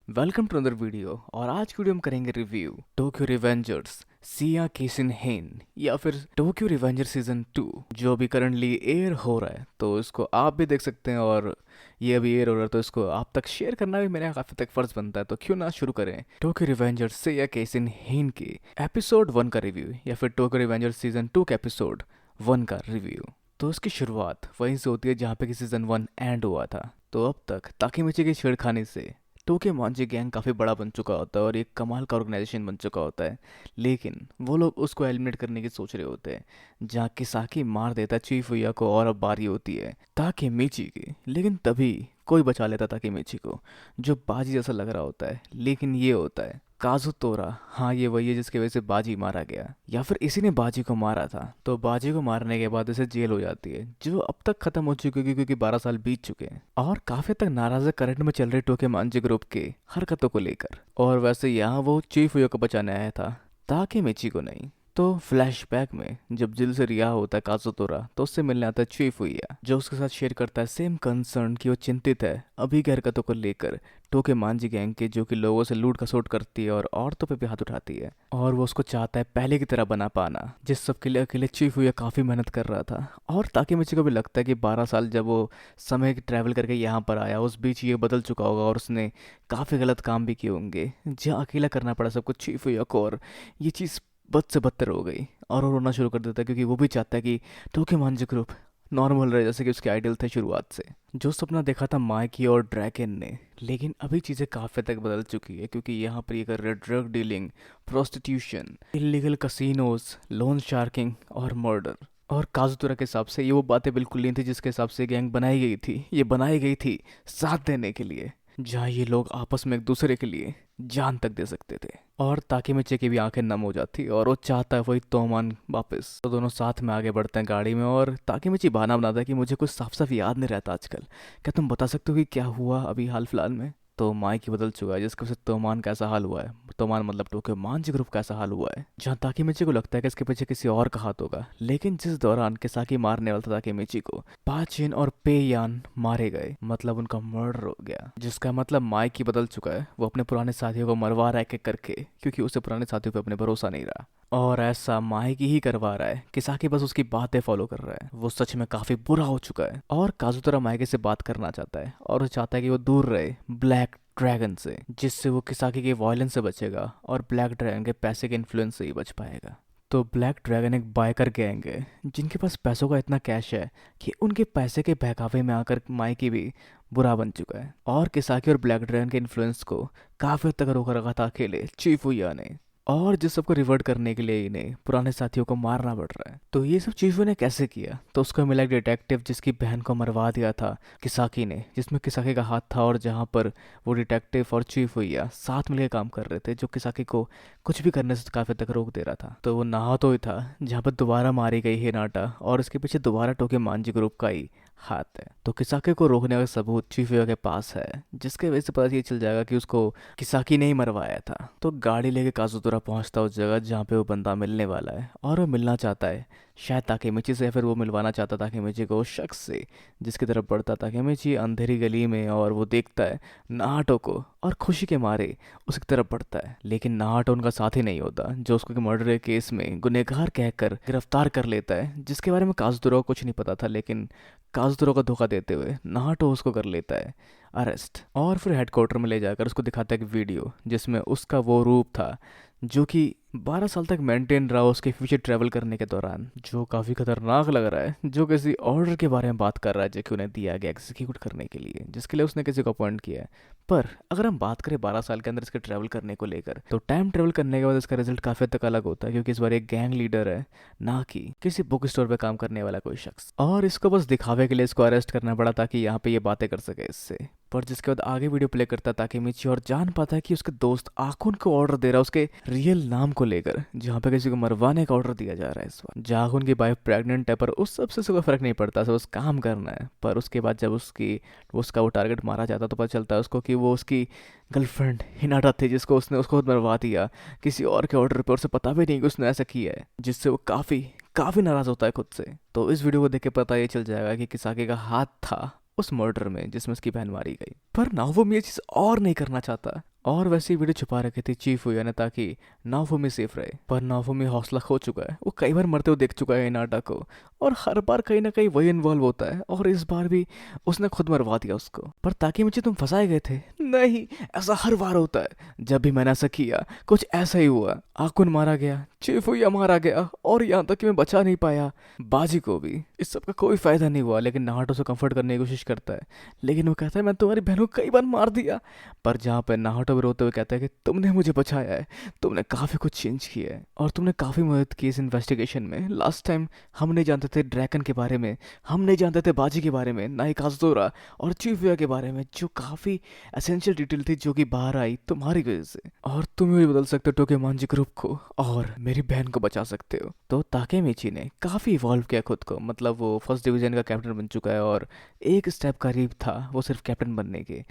Welcome to another video. और आज की वीडियो हम करेंगे review Tokyo Revengers Siya casein हेन या फिर टोक्यो रिवेंजर सीजन 2 जो अभी करंटली एयर हो रहा है। तो इसको आप भी देख सकते हैं और ये अभी एयर हो रहा है, तो इसको आप तक शेयर करना भी मेरा काफ़ी तक फ़र्ज़ बनता है। तो क्यों ना शुरू करें टोक्यो रिवेंजर्स सिया केसिन हेन के एपिसोड 1 का रिव्यू या फिर टोक्यो रिवेंजर्स सीजन 2 के एपिसोड 1 का रिव्यू। तो इसकी शुरुआत वहीं से होती है जहाँ पे कि सीजन 1 एंड हुआ था। तो अब तक ताकीमिची की छेड़खानी से टोके मांझी गैंग काफ़ी बड़ा बन चुका होता है और एक कमाल का ऑर्गेनाइजेशन बन चुका होता है, लेकिन वो लोग उसको एलिमिनेट करने की सोच रहे होते हैं। जहाँ किसाकी मार देता है चीफ हुआ को और अब बारी होती है ताकेमिची की, लेकिन तभी कोई बचा लेता ताकेमिची को, जो बाजी जैसा लग रहा होता है। लेकिन ये होता है काजुतोरा। हाँ, ये वही है जिसकी वजह से बाजी मारा गया, या फिर इसी ने बाजी को मारा था। तो बाजी को मारने के बाद इसे जेल हो जाती है, जो अब तक खत्म हो चुकी है क्योंकि 12 साल बीत चुके हैं। और काफी तक नाराज है करंट में चल रहे टोके मांझी ग्रुप के हरकतों को लेकर। और वैसे यहाँ वो चीफ हुआ को बचाने आया था, ताकि मिची को नहीं। तो फ्लैशबैक में जब जेल से रिहा होता है काजुतोरा, तो उससे मिलने आता है चीफ हुआ, जो उसके साथ शेयर करता है सेम कंसर्न कि वो चिंतित है अभी की हरकतों को लेकर टोके मांझी गैंग के, जो कि लोगों से लूट खसोट करती है और औरतों पे भी हाथ उठाती है। और वो उसको चाहता है पहले की तरह बना पाना, जिस सब के लिए अकेले चीफ हुआ काफ़ी मेहनत कर रहा था। और ताकि मुझे को भी लगता है कि 12 साल जब वो समय ट्रैवल करके यहाँ पर आया, उस बीच ये बदल चुका होगा और उसने काफ़ी गलत काम भी किए होंगे, जहाँ अकेला करना पड़ा सब कुछ चीफ हुआ को। और ये चीज़ बद से बदतर हो गई और वो रोना शुरू कर देता है, क्योंकि वो भी चाहता है कि टोके मांझी ग्रुप नॉर्मल रहे जैसे कि उसके आइडियल थे शुरुआत से, जो सपना देखा था माइकी और ड्रैगन ने। लेकिन अभी चीज़ें काफ़ी तक बदल चुकी है, क्योंकि यहाँ पर ये कर रहे drug dealing, prostitution, illegal casinos, loan sharking और मर्डर। और काजुतुरा के हिसाब से ये वो बातें बिल्कुल नहीं थी जिसके हिसाब से गैंग बनाई गई थी। ये बनाई गई थी साथ देने के लिए, जहाँ ये लोग आपस में एक दूसरे के लिए जान तक दे सकते थे। और ताकि मिचे की भी आंखें नम हो जाती और वो चाहता है वही तोमान वापस। तो दोनों साथ में आगे बढ़ते हैं गाड़ी में, और ताकि मिची बहाना बनाता है कि मुझे कुछ साफ साफ याद नहीं रहता आजकल, क्या तुम बता सकते हो कि क्या हुआ अभी हाल फिलहाल में। तो माइक बदल चुका है, जिसकी वजह से तोमान कैसा हाल हुआ है, तोमान मतलब टोक्यो मांझी ग्रुप कैसा हाल हुआ है, जहाँ ताकीमिची को लगता है कि इसके पीछे किसी और का हाथ होगा। लेकिन जिस दौरान किसाकी मारने वाला था ताकीमिची को, पाचिन और पेयान मारे गए, मतलब उनका मर्डर हो गया। जिसका मतलब माइक ही बदल चुका है, वो अपने पुराने साथियों को मरवा रहा है एक एक करके, क्योंकि उसे पुराने साथियों पे अपने भरोसा नहीं रहा। और ऐसा माइक ही करवा रहा है, किसाकी बस उसकी बातें फॉलो कर रहा है। वो सच में काफी बुरा हो चुका है। और काजुतोरा माइके से बात करना चाहता है और वो चाहता है कि वो दूर रहे ब्लैक ड्रैगन से, जिससे वो किसाकी के वायलेंस से बचेगा और ब्लैक ड्रैगन के पैसे के इन्फ्लुएंस से ही बच पाएगा। तो ब्लैक ड्रैगन एक बाइकर गैंग है जिनके पास पैसों का इतना कैश है कि उनके पैसे के बहकावे में आकर माइकी भी बुरा बन चुका है। और किसाकी और ब्लैक ड्रैगन के इन्फ्लुएंस को काफी हद तक रोका रखा था अकेले चीफ हुआ ने। और जिस सबको रिवर्ट करने के लिए इन्हें पुराने साथियों को मारना पड़ रहा है। तो ये सब चीफू ने कैसे किया, तो उसको मिला एक डिटेक्टिव जिसकी बहन को मरवा दिया था किसाकी ने, जिसमें किसाकी का हाथ था। और जहाँ पर वो डिटेक्टिव और चीफ हुआ साथ मिलकर काम कर रहे थे, जो किसाकी को कुछ भी करने से काफी तक रोक दे रहा था। तो वो नहातो ही था जहाँ पर दोबारा मारी गई हिनाटा, और इसके पीछे दोबारा टोके मांझी ग्रुप का ही हाथ है। तो किसाकी को रोकने का सबूत चीफ के पास है, जिसके वजह से पता ये चल जाएगा कि उसको किसाकी ने ही मरवाया था। तो गाड़ी लेके काजुतोरा पहुंचता उस जगह जहाँ पे वो बंदा मिलने वाला है, और वो मिलना चाहता है शायद ताकेमिची से, या फिर वो मिलवाना चाहता ताकेमिची को उस शख्स से जिसकी तरफ बढ़ता ताकेमिची अंधेरी गली में। और वो देखता है नाहाटो को और खुशी के मारे उसकी तरफ बढ़ता है। लेकिन नाहाटो उनका साथी नहीं होता, जो उसको मर्डर केस में गुनहगार कहकर गिरफ्तार कर लेता है, जिसके बारे में काजुतोरा को कुछ नहीं पता था। लेकिन काजुतोरा को धोखा देते हुए नाहाटो उसको कर लेता है अरेस्ट, और फिर हेडक्वार्टर में ले जाकर उसको दिखाता है एक वीडियो जिसमें उसका वो रूप था जो कि 12 साल तक मेंटेन रहा उसके फ्यूचर ट्रैवल करने के दौरान, जो काफ़ी खतरनाक लग रहा है। जो किसी ऑर्डर के बारे में बात कर रहा है जो कि उन्हें दिया गया एग्जीक्यूट करने के लिए, जिसके लिए उसने किसी को अपॉइंट किया है। पर अगर हम बात करें 12 साल के अंदर इसके ट्रैवल करने को लेकर, तो टाइम ट्रैवल करने के बाद इसका रिजल्ट काफ़ी हद तक अलग होता है, क्योंकि इस बार एक गैंग लीडर है, ना कि किसी बुक स्टोर पे काम करने वाला कोई शख्स। और इसको बस दिखावे के लिए इसको अरेस्ट करना पड़ा ताकि यहाँ पे ये बातें कर सके इससे। पर जिसके बाद आगे वीडियो प्ले करता ताकि मिची और जान पाता है कि उसके दोस्त आखुन को ऑर्डर दे रहा है उसके रियल नाम को लेकर, जहाँ पे किसी को मरवाने का ऑर्डर दिया जा रहा है इस बार। जाखुन की वाइफ प्रेग्नेंट है, पर उस सबसे कोई फर्क नहीं पड़ता, सब उस काम करना है। पर उसके बाद जब उसका वो टारगेट मारा जाता तो पता चलता है उसको कि वो उसकी गर्लफ्रेंड हिनाटा थी, जिसको उसने उसको मरवा दिया किसी और के ऑर्डर पर, उसे पता भी नहीं कि उसने ऐसा किया है, जिससे वो काफ़ी काफ़ी नाराज़ होता है खुद से। तो इस वीडियो को देख के पता ये चल जाएगा कि किसाकी का हाथ था उस मर्डर में जिसमें उसकी बहन मारी गई। पर नाओमी ये चीज़ और नहीं करना चाहता, और वैसे ही वीडियो छुपा रखी थी चीफुया ने ताकि नाफुमी सेफ रहे। पर नाफुमी हौसला खो चुका है, वो कई बार मरते हुए देख चुका है हिनाटा को, और हर बार कहीं ना कहीं वही इन्वॉल्व होता है, और इस बार भी उसने खुद मरवा दिया उसको। पर ताकेमिची तुम फंसाए गए थे। नहीं, ऐसा हर बार होता है, जब भी मैंने ऐसा किया कुछ ऐसा ही हुआ। आकुन मारा गया, चिफुया मारा गया, और यहाँ तक कि मैं बचा नहीं पाया बाजी को भी। इस सब का कोई फायदा नहीं हुआ, लेकिन नाहाटो से कंफर्ट करने की कोशिश करता है, लेकिन वो कहता है मैं तुम्हारी बहन को कई बार मार दिया। पर जहाँ पे नाहाटो भी रोते हुए कहता है कि तुमने मुझे बचाया है, तुमने काफ़ी कुछ चेंज किया है, और तुमने काफ़ी मदद की इस इन्वेस्टिगेशन में। लास्ट टाइम हम नहीं जानते थे ड्रैगन के बारे में, हम नहीं जानते थे बाजी के बारे में, ना ही काजुदोरा और चिफुया के बारे में, जो काफ़ी एसेंशियल डिटेल थी जो कि बाहर आई तुम्हारी वजह से। और तुम भी बदल सकते हो टोकेमांजी ग्रुप को, और मेरी बहन को बचा सकते हो। तो ताकेमिची ने काफ़ी इवॉल्व किया खुद को, मतलब वो फर्स्ट डिवीजन का कैप्टन बन चुका है, और एक स्टेप करीब था वो सिर्फ कैप्टन बनने के।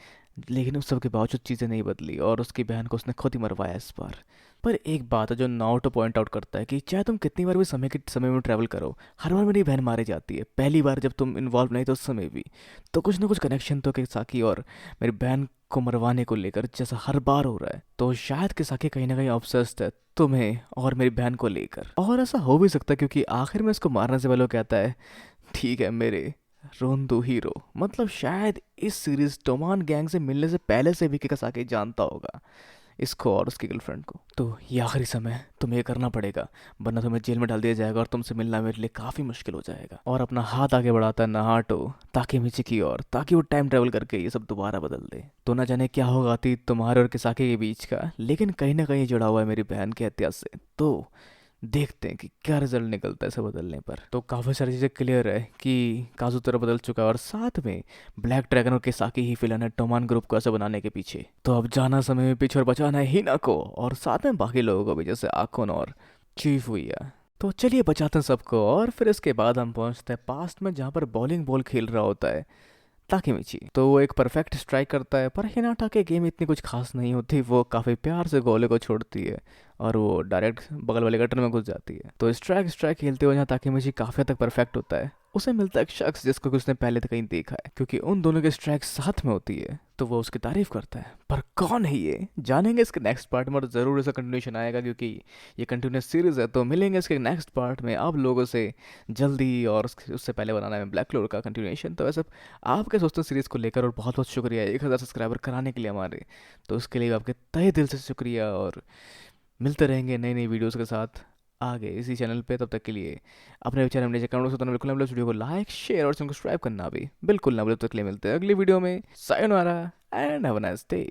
लेकिन उस सब के बावजूद चीज़ें नहीं बदली, और उसकी बहन को उसने खुद ही मरवाया इस बार। पर एक बात है जो नारुतो पॉइंट आउट करता है कि चाहे तुम कितनी बार भी समय में ट्रैवल करो, हर बार मेरी बहन मारी जाती है। पहली बार जब तुम इन्वॉल्व नहीं तो उस समय भी, तो कुछ ना कुछ कनेक्शन तो किसाकी और मेरी बहन को मरवाने को लेकर जैसा हर बार हो रहा है। तो शायद किसाकी कहीं ना कहीं ऑब्सेस्ड है तुम्हें और मेरी बहन को लेकर। और ऐसा हो भी सकता है क्योंकि आखिर में इसको मारने से पहले वो कहता है ठीक है मेरे रोंदो हीरो, मतलब शायद इस सीरीज टोमान गैंग से मिलने से पहले से भी किसाकी जानता होगा इसको और उसकी गर्लफ्रेंड को। तो ये आखिरी समय तुम्हें ये करना पड़ेगा, वरना तुम्हें जेल में डाल दिया जाएगा, और तुमसे मिलना मेरे लिए काफ़ी मुश्किल हो जाएगा। और अपना हाथ आगे बढ़ाता है नाहाटो ताकेमिची की ओर, ताकि वो टाइम ट्रेवल करके ये सब दोबारा बदल दे। तो ना जाने क्या होगा अतीत तुम्हारे और किसाकी के बीच का, लेकिन कहीं ना कहीं जुड़ा हुआ है मेरी बहन के हत्या से। तो देखते हैं कि क्या रिजल्ट निकलता है इसे बदलने पर। तो काफ़ी सारी चीज़ें क्लियर है कि काजुतोरा बदल चुका है, और साथ में ब्लैक ड्रैगन और किसाकी ही फिलहाल है टोमान ग्रुप को ऐसे बनाने के पीछे। तो अब जाना समय में पीछे और बचाना है हिना को, और साथ में बाकी लोगों को भी, जैसे आकुन और चिफुया। तो चलिए बचाते हैं सबको, और फिर इसके बाद हम पहुंचते हैं पास्ट में, जहाँ पर बॉलिंग बॉल खेल रहा होता है ताकेमिची। तो वो एक परफेक्ट स्ट्राइक करता है, पर हिनाटा के गेम इतनी कुछ खास नहीं होती, वो काफ़ी प्यार से गोले को छोड़ती है और वो डायरेक्ट बगल वाले गटर में घुस जाती है। तो स्ट्राइक स्ट्राइक खेलते हुए जहाँ ताकेमिची काफ़ी हद तक परफेक्ट होता है, उसे मिलता है एक शख्स जिसको कि उसने पहले तो कहीं देखा है, क्योंकि उन दोनों के स्ट्राइक साथ में होती है, तो वो उसकी तारीफ करता है। पर कौन है ये, जानेंगे इसके नेक्स्ट पार्ट में, और ज़रूर इसका कंटिन्यूशन आएगा क्योंकि ये कंटिन्यूस सीरीज है। तो मिलेंगे इसके नेक्स्ट पार्ट में आप लोगों से जल्दी, और उससे पहले बनाना है ब्लैक क्लोवर का कंटिन्यूशन। तो वैसे आप क्या सोचते हैं सीरीज़ को लेकर, और बहुत बहुत शुक्रिया 1000 सब्सक्राइबर कराने के लिए हमारे, तो उसके लिए आपके तहे दिल से शुक्रिया। और मिलते रहेंगे नई नई वीडियोस के साथ आगे इसी चैनल पे। तब तक के लिए अपने चैनल में कमेंट करना बिल्कुल ना भूलें, वीडियो को लाइक शेयर और सब्सक्राइब करना भी बिल्कुल ना भूलें। तब तक के लिए मिलते हैं अगली वीडियो में। Sayonara and have a nice day.